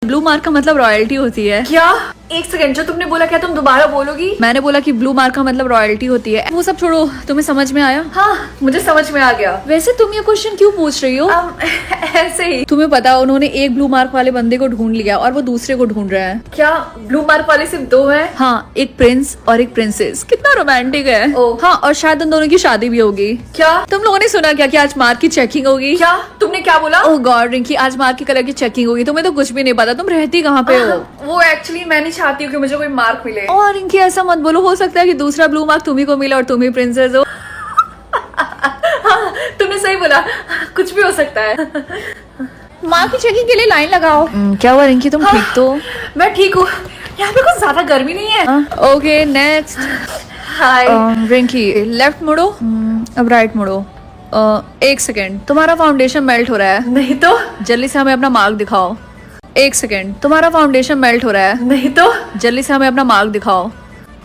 Blue mark का मतलब royalty होती है। क्या? एक सेकंड, जो तुमने बोला क्या तुम दोबारा बोलोगी? मैंने बोला कि ब्लू मार्क का मतलब रॉयल्टी होती है। वो सब छोड़ो, तुम्हें समझ में आया? हाँ, मुझे समझ में आ गया। वैसे तुम ये क्वेश्चन क्यों पूछ रही हो? ऐसे ही। तुम्हें पता उन्होंने एक ब्लू मार्क वाले बंदे को ढूंढ लिया और वो दूसरे को ढूंढ रहे हैं। क्या ब्लू मार्क वाले सिर्फ दो हैं? हाँ, एक प्रिंस और एक प्रिंसेस। कितना रोमांटिक है। ओह। हाँ, और शायद उन दोनों की शादी भी होगी। क्या? तुम लोगों ने सुना क्या कि आज मार्क की चेकिंग होगी? क्या? तुमने क्या बोला? ओह गॉड रिंकी, आज मार्क की कलर की चेकिंग होगी। तुम्हें तो कुछ भी नहीं पता। तुम रहती कहाँ पे हो? वो एक्चुअली मैं नहीं चाहती हूँ कि मुझे कोई मार्क मिले। और रिंकी ऐसा मत बोलो, हो सकता है कि दूसरा ब्लू मार्क तुम्ही को मिला और तुम ही प्रिंसेस हो। हाँ, तुमने सही बोला, कुछ भी हो सकता है। मार्क की चेकिंग के लिए लाइन लगाओ। क्या हुआ रिंकी, तुम ठीक तो? मैं ठीक हूँ। यहाँ पे कुछ ज्यादा गर्मी नहीं है। Okay next. Hi. Rinki left मुड़ो, अब राइट मुड़ो। एक सेकेंड, तुम्हारा फाउंडेशन मेल्ट हो रहा है। नहीं तो। जल्दी से हमें अपना मार्क दिखाओ। एक सेकेंड, तुम्हारा फाउंडेशन मेल्ट हो रहा है। नहीं तो। जल्दी से हमें अपना मार्क दिखाओ।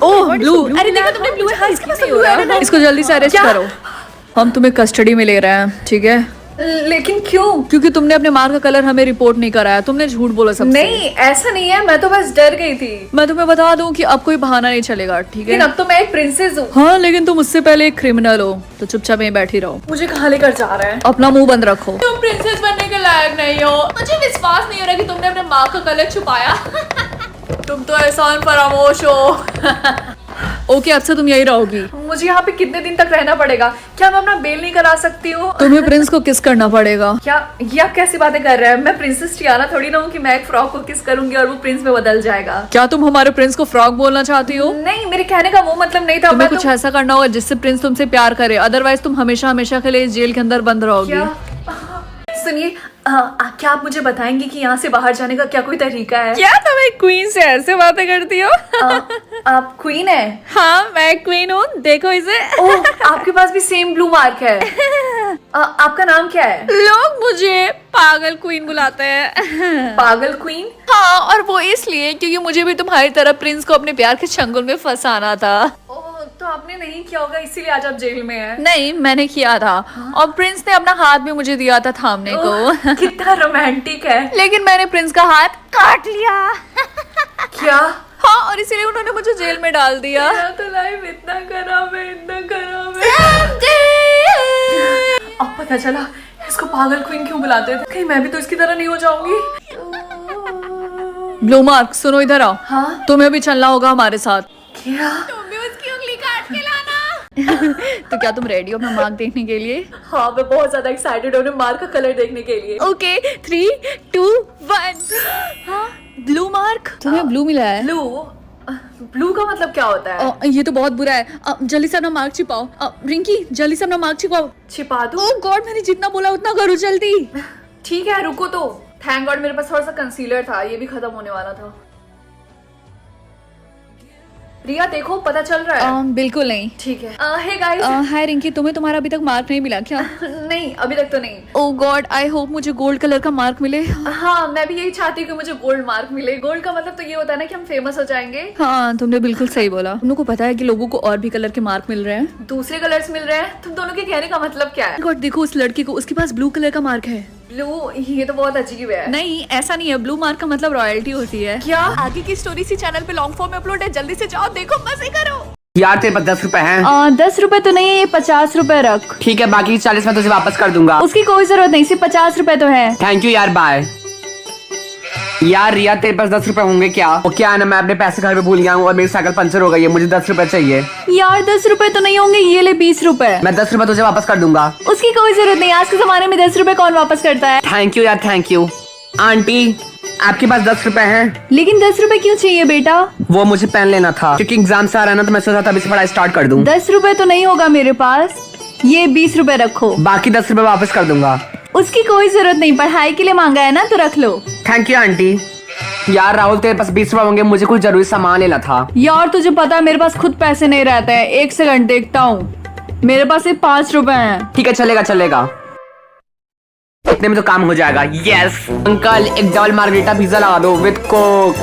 ओह ब्लू। अरे देखो तुमने ब्लू है, इसके पास ब्लू है। इसको जल्दी से अरेस्ट क्या? करो। हम तुम्हें कस्टडी में ले रहे हैं, ठीक है? लेकिन क्यों? क्योंकि तुमने अपने मार्क का कलर हमें रिपोर्ट नहीं कराया। तुमने झूठ बोला सबसे। नहीं, ऐसा नहीं है, मैं तो बस डर गई थी। मैं तुम्हें बता दूं कि अब कोई बहाना नहीं चलेगा, ठीक लेकिन है? अब तो मैं एक प्रिंसेस हूँ। हाँ, लेकिन तुम उससे पहले एक क्रिमिनल हो, तो चुपचाप यहीं बैठी रहो। मुझे कहाँ लेकर जा रहे हैं? अपना मुंह बंद रखो। तुम प्रिंसेस बनने के लायक नहीं हो। मुझे विश्वास नहीं हो रहा कि तुमने अपने मार्क का कलर छुपाया। तुम तो एहसान फरामोश हो। ओके, अब से तुम यही रहोगी। मुझे यहाँ पे कितने दिन तक रहना पड़ेगा? क्या मैं अपना बेल नहीं करा सकती हूँ? तुम्हें प्रिंस को किस करना पड़ेगा। क्या ये आप कैसी बातें कर रहे हैं? मैं प्रिंसेस टियाना थोड़ी ना हूँ कि मैं एक फ्रॉक को किस करूंगी और वो प्रिंस में बदल जाएगा। क्या तुम हमारे प्रिंस को फ्रॉक बोलना चाहती हो? नहीं, मेरे कहने का वो मतलब नहीं था। तुम्हें कुछ ऐसा करना होगा जिससे प्रिंस तुमसे प्यार करे, अदरवाइज तुम हमेशा हमेशा के लिए जेल के अंदर बंद रहोगी। क्या? सुनिए, क्या आप मुझे बताएंगे कि यहाँ से बाहर जाने का क्या कोई तरीका है? क्या तुम एक क्वीन से ऐसे बातें करती हो? आप क्वीन है? हाँ, मैं क्वीन हूँ, देखो इसे। ओह, आपके पास भी सेम ब्लू मार्क है। आपका नाम क्या है? लोग मुझे पागल क्वीन बुलाते हैं। पागल क्वीन? हाँ, और वो इसलिए क्योंकि मुझे भी तुम्हारी तरह प्रिंस को अपने प्यार के चंगुल में फंसाना था। ओह, तो आपने नहीं किया होगा, इसीलिए आज आप जेल में हैं। नहीं, मैंने किया था। और प्रिंस ने अपना हाथ भी मुझे दिया था थामने को। कितना रोमांटिक है। लेकिन मैंने प्रिंस का हाथ काट लिया। क्या? हाँ, और इसीलिए उन्होंने मुझे जेल में डाल दिया। मेरा तो लाइफ इतना खराब है, इतना खराब है। अब पता चला इसको पागल क्वीन क्यों बुलाते थे। कहीं मैं भी तो इसकी तरह नहीं हो जाऊंगी। ब्लू मार्क, सुनो इधर आओ। हाँ? तुम्हें भी चलना होगा हमारे साथ। क्या? तुम भी उसकी उंगली काट के लाना। तो क्या तुम रेडी हो अपना मार्क देखने के लिए? हाँ, मैं बहुत ज्यादा एक्साइटेड हूँ मार्क का कलर देखने के लिए। ओके, 3, 2, 1। हाँ, ब्लू मार्क। तुम्हें ब्लू मिला है। ब्लू? ब्लू का मतलब क्या होता है? ये तो बहुत बुरा है। जल्दी से अपना मार्क छिपाओ। रिंकी, जल्दी से अपना मार्क छिपाओ। छिपा दूँ? ओह गॉड, मैंने जितना बोला उतना करो जल्दी। ठीक है, रुको तो। थैंक गॉड मेरे पास थोड़ा सा कंसीलर था, ये भी खत्म होने वाला था। रिया देखो, पता चल रहा है? बिल्कुल नहीं। ठीक है। Hey guys. हाय रिंकी, तुम्हें तुम्हारा अभी तक मार्क नहीं मिला क्या? नहीं, अभी तक तो नहीं। ओह गॉड, आई होप मुझे गोल्ड कलर का मार्क मिले। हाँ, मैं भी यही चाहती हूँ कि मुझे गोल्ड मार्क मिले। गोल्ड का मतलब तो ये होता है ना कि हम फेमस हो जाएंगे। हाँ, तुमने बिल्कुल सही बोला। तुम लोग को पता है कि लोगों को और भी कलर के मार्क मिल रहे हैं। दूसरे कलर्स मिल रहे हैं? तुम दोनों के कहने का मतलब क्या है? गॉड, देखो उस लड़की को, उसके पास ब्लू कलर का मार्क है। ब्लू? ये तो बहुत अजीब है। नहीं, ऐसा नहीं है। ब्लू मार्क का मतलब रॉयल्टी होती है। क्या? आगे की स्टोरी इसी चैनल पे लॉन्ग फॉर्म में अपलोड है, जल्दी से जाओ, देखो, मजे करो। यार तेरे पास 10 रुपए हैं? 10 रुपए तो नहीं है, ये 50 रुपए रख। ठीक है, बाकी 40 मैं तुझे वापस कर दूंगा। उसकी कोई जरूरत नहीं, सिर्फ 50 रुपए तो है। थैंक यू यार, बाय। यार रिया, तेरे पास 10 रुपए होंगे क्या? वो क्या है ना, मैं अपने पैसे घर पे भूल गया हूँ और मेरी साइकिल पंचर हो गई है, मुझे 10 रुपए चाहिए। यार 10 रुपए तो नहीं होंगे, ये ले 20 रुपए। मैं 10 रुपए तुझे वापस कर दूंगा। उसकी कोई जरूरत नहीं, आज के जमाने में 10 रुपए कौन वापस करता है। थैंक यू यार, थैंक यू। आंटी, आपके पास 10 रुपए हैं? लेकिन 10 रुपए क्यों चाहिए बेटा? वो मुझे पेन लेना था क्योंकि एग्जाम से आ रहा है ना, तो मैं सोचा था अभी से पढ़ाई स्टार्ट कर दूं। 10 रुपए तो नहीं होगा मेरे पास, ये 20 रुपए रखो। बाकी 10 रुपए वापस कर दूंगा। उसकी कोई जरूरत नहीं, पढ़ाई के लिए मांगा है ना, तो रख लो। Thank you aunty. यार राहुल, तेरे पास 20 रुपए होंगे, मुझे कुछ जरूरी सामान लेना था। यार तुझे पता है मेरे पास खुद पैसे नहीं रहते हैं, 1 सेकंड देखता हूँ। मेरे पास सिर्फ 5 रुपए हैं। ठीक है, चलेगा चलेगा, इतने में तो काम हो जाएगा। यस अंकल, एक डबल मार्गरीटा पिज्जा लगा दो विद कोक।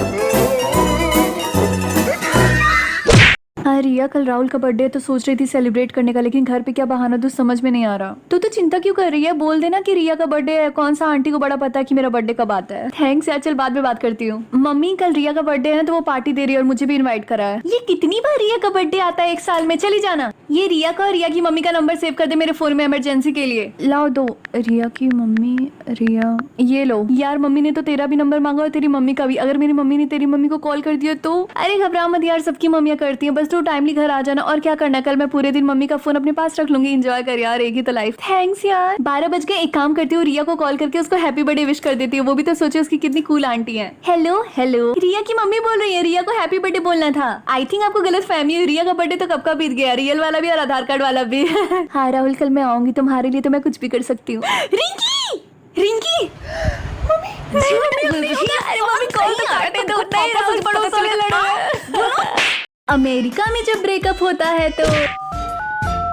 हाँ रिया, कल राहुल का बर्थडे है तो सोच रही थी सेलिब्रेट करने का, लेकिन घर पे क्या बहाना दूं समझ में नहीं आ रहा। तो चिंता क्यों कर रही है? बोल देना कि रिया का बर्थडे है। कौन सा आंटी को बड़ा पता है कि मेरा बर्थडे कब आता है। थैंक्स यार, चल बाद में बात करती हूँ। मम्मी कल रिया का बर्थडे है ना, तो वो पार्टी दे रही है और मुझे भी इन्वाइट करा है। ये कितनी बार रिया का बर्थडे आता है एक साल में? चली जाना। ये रिया का और रिया की मम्मी का नंबर सेव कर दे मेरे फोन में इमरजेंसी के लिए। लाओ दो। रिया की मम्मी, रिया, ये लो। यार मम्मी ने तो तेरा भी नंबर मांगा और तेरी मम्मी का भी। अगर मेरी मम्मी ने तेरी मम्मी को कॉल कर दिया तो? अरे घबरा मत यार, सबकी मम्मियाँ करती हैं, बस तू टाइमली घर आ जाना। और क्या करना, कल मैं पूरे दिन मम्मी का फोन अपने पास रख लूंगी। एंजॉय कर यार, एक ही तो लाइफ। थैंक्स यार। 12 बज गए, एक काम करती हूँ, रिया को कॉल करके उसको हैप्पी बर्थडे विश कर देती हूँ। वो भी तो सोचे उसकी कितनी कूल आंटी है। हेलो हेलो, रिया की मम्मी बोल रही है। रिया को हैप्पी बर्थडे बोलना था। आई थिंक आपको गलत फहमी हुई। रिया का बर्थडे तो कब का बीत गया, रियल वाला भी और आधार कार्ड वाला भी। हाँ राहुल, कल मैं आऊंगी तुम्हारे लिए, तो मैं कुछ भी कर सकती हूँ। रिंकी, रिंकी, अमेरिका में जब ब्रेकअप होता है तो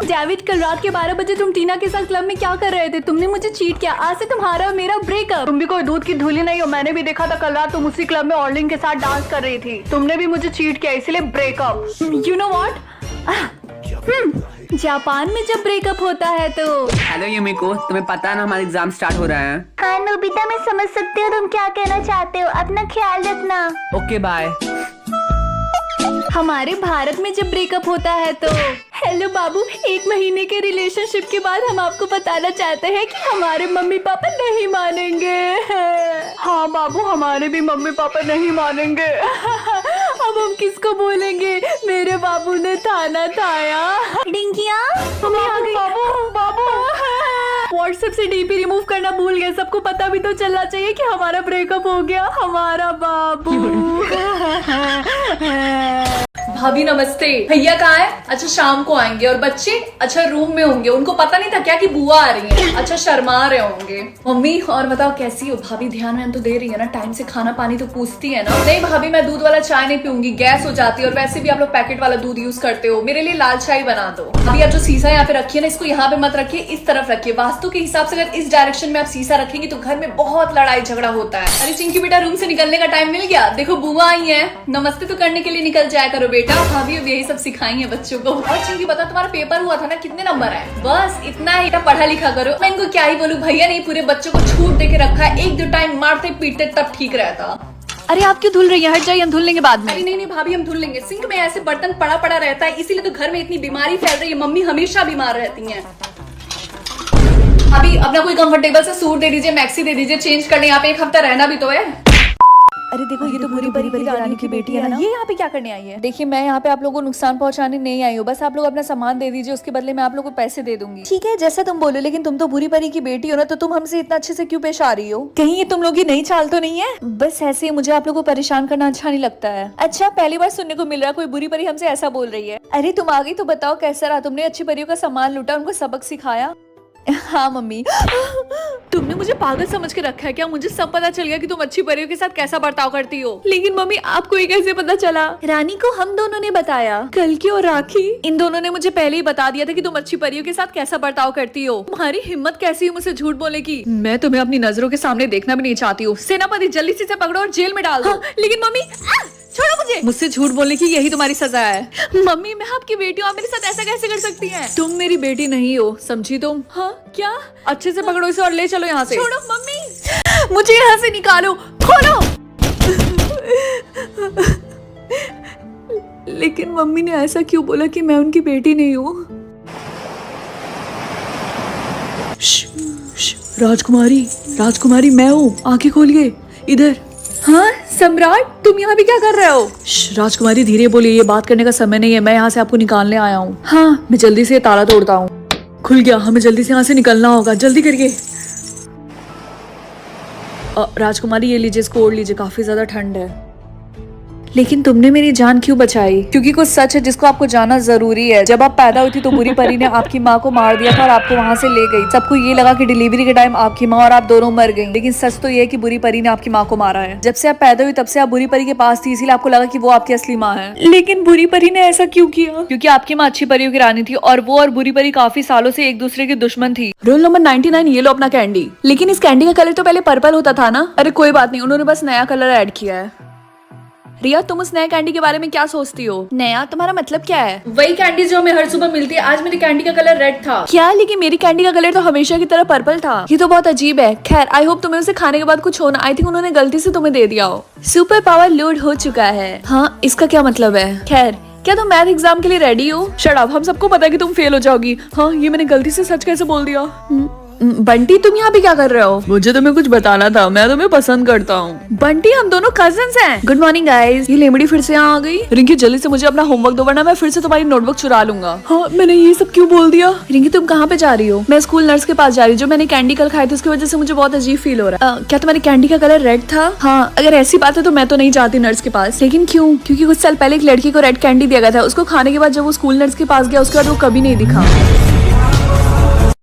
जावेद, कल रात के 12 बजे तुम टीना के साथ क्लब में क्या कर रहे थे? तुमने मुझे चीट किया। आज से तुम्हारा और मेरा ब्रेकअप। तुम भी कोई दूध की धूली नहीं हो। मैंने भी देखा था कल रात तुम उसी क्लब में ऑर्लिंग के साथ डांस कर रही थी। तुमने भी मुझे चीट किया, इसलिए breakup. You know what, Japan में जब ब्रेकअप होता है तो। हेलो युमिको, तुम्हें पता है ना हमारे एग्जाम स्टार्ट हो रहे हैं। हाँ नोबिता, मैं समझ सकती हूँ तुम क्या कहना चाहते हो। अपना ख्याल रखना। Okay bye. हमारे भारत में जब ब्रेकअप होता है तो। हेलो बाबू, 1 महीने के रिलेशनशिप के बाद हम आपको बताना चाहते हैं कि हमारे मम्मी पापा नहीं मानेंगे। हाँ बाबू, हमारे भी मम्मी पापा नहीं मानेंगे। अब हम किसको बोलेंगे? मेरे बाबू ने थाना थाया। डिंकिया, हमें आ गई। बाबू बाबू, व्हाट्सएप से डीपी रिमूव करना भूल गए। सबको पता भी तो चलना चाहिए कि हमारा ब्रेकअप हो गया। हमारा बाबू। भाभी नमस्ते। भैया कहाँ है? अच्छा शाम को आएंगे। और बच्चे? अच्छा रूम में होंगे। उनको पता नहीं था क्या कि बुआ आ रही है। अच्छा शर्मा रहे होंगे। मम्मी और बताओ कैसी हो? भाभी ध्यान तो दे रही है ना? टाइम से खाना पानी तो पूछती है ना? नहीं भाभी, मैं दूध वाला चाय नहीं पीऊंगी, गैस हो जाती है। और वैसे भी आप लोग पैकेट वाला दूध यूज करते हो। मेरे लिए लाल चाय बना दो। अभी आप जो शीशा यहाँ पे रखिए ना, इसको यहाँ पे मत रखिए, इस तरफ रखिए। वास्तु के हिसाब से अगर इस डायरेक्शन में आप शीशा रखेंगे तो घर में बहुत लड़ाई झगड़ा होता है। अरे चिंकी बेटा, रूम से निकलने का टाइम मिल गया। देखो बुआ आई है, नमस्ते तो करने के लिए निकल जाया करो बेटा। भाभी अब यही सब सिखाई है बच्चों को। और चिंकी बता, तुम्हारा पेपर हुआ था ना, कितने नंबर आए? बस इतना ही, पढ़ा लिखा करो। मैं इनको क्या ही बोलूं, भैया नहीं पूरे बच्चों को छूट दे के रखा है। 1-2 टाइम मारते पीटते तब ठीक रहता। अरे आप क्यों धुल रही हैं? हट जाइए, हम धुल लेंगे बाद में। अरे नहीं भाभी, हम धुल लेंगे। सिंक में ऐसे बर्तन पड़ा पड़ा रहता है, इसीलिए तो घर में इतनी बीमारी फैल रही है। मम्मी हमेशा बीमार रहती हैं। अभी अपना कोई कंफर्टेबल सा सूट दे दीजिए, मैक्सी दे दीजिए, चेंज करने यहाँ पे 1 हफ्ता रहना भी तो है। अरे देखो, ये तो भूरी भरी रानी की बेटी है ना। ये यहाँ पे क्या करने आई है? देखिए, मैं यहाँ पे आप लोगों को नुकसान पहुंचाने नहीं आई हूँ। बस आप लोग अपना सामान दे दीजिए, उसके बदले मैं आप लोगों को पैसे दे दूंगी। ठीक है, जैसा तुम बोलो। लेकिन तुम तो भूरी परी की बेटी हो ना, तो तुम हमसे इतना अच्छे से क्यों पेश आ रही हो? कहीं ये तुम लोग की नई चाल तो नहीं है? बस ऐसे ही मुझे आप लोगों को परेशान करना अच्छा नहीं लगता है। अच्छा, पहली बार सुनने को मिल रहा है कोई बुरी परी हमसे ऐसा बोल रही है। अरे तुम आ गई तो बताओ कैसा रहा? तुमने अच्छी परियों का सामान लूटा, उनको सबक सिखाया? हाँ मम्मी। तुमने मुझे पागल समझ के रखा है क्या? मुझे सब पता चल गया कि तुम अच्छी परियों के साथ कैसा बर्ताव करती हो। लेकिन मम्मी, आपको ये कैसे पता चला? रानी को हम दोनों ने बताया। कल की और राखी, इन दोनों ने मुझे पहले ही बता दिया था कि तुम अच्छी परियों के साथ कैसा बर्ताव करती हो। तुम्हारी हिम्मत कैसी है मुझसे झूठ बोलने की? मैं तुम्हें अपनी नजरों के सामने देखना भी नहीं चाहती हूँ। सेनापति, जल्दी से पकड़ो और जेल में डाल दो। हाँ, लेकिन मम्मी, छोड़ो मुझे। मुझसे झूठ बोलने की यही तुम्हारी सजा है। मम्मी, मैं आपकी बेटी हूँ, आप मेरे साथ ऐसा कैसे कर सकती हैं? तुम मेरी बेटी नहीं हो, समझी तुम? हाँ क्या? अच्छे से पकड़ो इसे और ले चलो यहाँ से। छोड़ो मम्मी, मुझे यहाँ से निकालो, खोलो। लेकिन मम्मी ने ऐसा क्यों बोला कि मैं उनकी बेटी नहीं हूँ? राजकुमारी, राजकुमारी मैं हूँ, आंखें खोलिए इधर। हाँ सम्राट, तुम यहाँ भी क्या कर रहे हो? राजकुमारी धीरे बोलिए, ये बात करने का समय नहीं है। मैं यहाँ से आपको निकालने आया हूँ। हाँ, मैं जल्दी से ताला तोड़ता हूँ। खुल गया, हमें जल्दी से यहाँ से निकलना होगा, जल्दी करिए। राजकुमारी ये लीजिए, इसको ओढ़ लीजिए, काफी ज्यादा ठंड है। लेकिन तुमने मेरी जान क्यों बचाई? क्योंकि कुछ सच है जिसको आपको जानना जरूरी है। जब आप पैदा हुई थी तो बुरी परी ने आपकी माँ को मार दिया था और आपको वहाँ से ले गई। सबको ये लगा कि डिलीवरी के टाइम आपकी माँ और आप दोनों मर गई, लेकिन सच तो ये है कि बुरी परी ने आपकी माँ को मारा है। जब से आप पैदा हुई तब से आप बुरी परी के पास थी, इसीलिए आपको लगा कि वो आपकी असली माँ है। लेकिन बुरी परी ने ऐसा क्यों किया? क्योंकि आपकी माँ अच्छी परियों की रानी थी और वो और बुरी परी काफी सालों से एक दूसरे की दुश्मन थी। रोल नंबर 99, ये लो अपना कैंडी। लेकिन इस कैंडी का कलर तो पहले पर्पल होता था ना? अरे कोई बात नहीं, उन्होंने बस नया कलर ऐड किया है। रिया तुम उस नए कैंडी के बारे में क्या सोचती हो? नया तुम्हारा मतलब क्या है? वही कैंडी जो हमें हर सुबह मिलती है। आज मेरी कैंडी का कलर रेड था। क्या? लेकिन मेरी कैंडी का कलर तो हमेशा की तरह पर्पल था। ये तो बहुत अजीब है। खैर आई होप तुम्हें उसे खाने के बाद कुछ होना। आई थिंक उन्होंने गलती से तुम्हें दे दिया हो। सुपर पावर लोड हो चुका है। हाँ, इसका क्या मतलब है? खैर, क्या तुम मैथ एग्जाम के लिए रेडी हो? शट अप, हम सबको पता है कि तुम फेल हो जाओगी। हाँ, ये मैंने गलती से सच कैसे बोल दिया? बंटी तुम यहाँ पे क्या कर रहे हो? मुझे तुम्हें कुछ बताना था, मैं तुम्हें पसंद करता हूँ। बंटी हम दोनों कजिन्स हैं। Good morning guys. ये लेमड़ी फिर से यहाँ आ गई। रिंकी जल्दी से मुझे अपना होमवर्क दो वरना मैं फिर से तुम्हारी नोटबुक चुरा लूंगा। हाँ, मैंने ये सब क्यों बोल दिया? रिंकी तुम कहाँ पे जा रही हो? मैं स्कूल नर्स के पास जा रही हूँ। जो मैंने कैंडी कल खाई थी उसकी वजह से मुझे बहुत अजीब फील हो रहा है। क्या तुम्हारी कैंडी का कलर रेड था? हाँ, अगर ऐसी बात है तो मैं तो नहीं जाती नर्स के पास। लेकिन क्यों? क्योंकि कुछ साल पहले एक लड़की को रेड कैंडी दिया गया था। उसको खाने के बाद जब वो स्कूल नर्स के पास गया उसके बाद वो कभी नहीं दिखा।